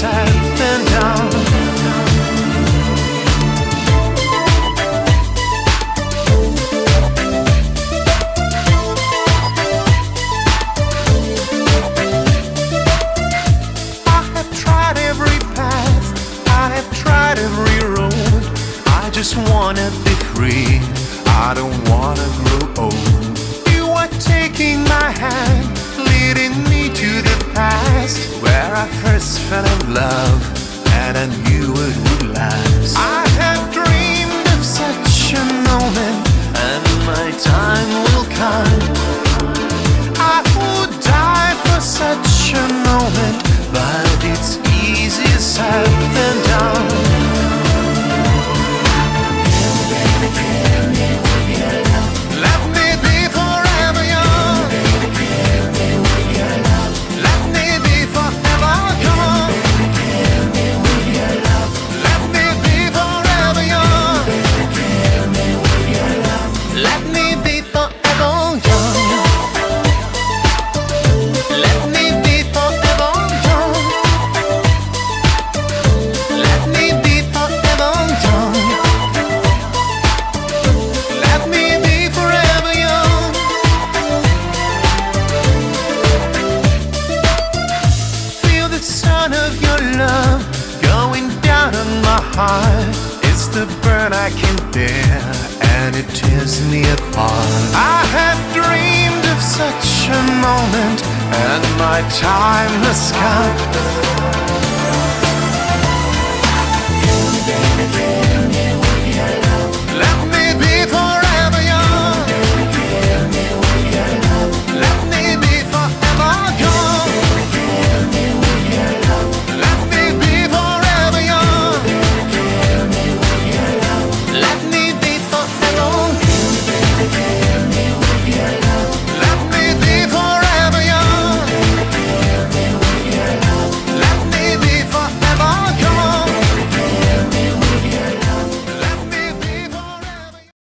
said and done. Every road, I just wanna be free. I don't wanna grow old. You are taking my hand, leading me to the past, where I first fell in love, and I knew it would last. I have dreamed of such a moment, and my time will come. I would die for such a moment, but it's easier said than done. It's the burn I can't bear, and it tears me apart. I have dreamed of such a moment, and my time has come.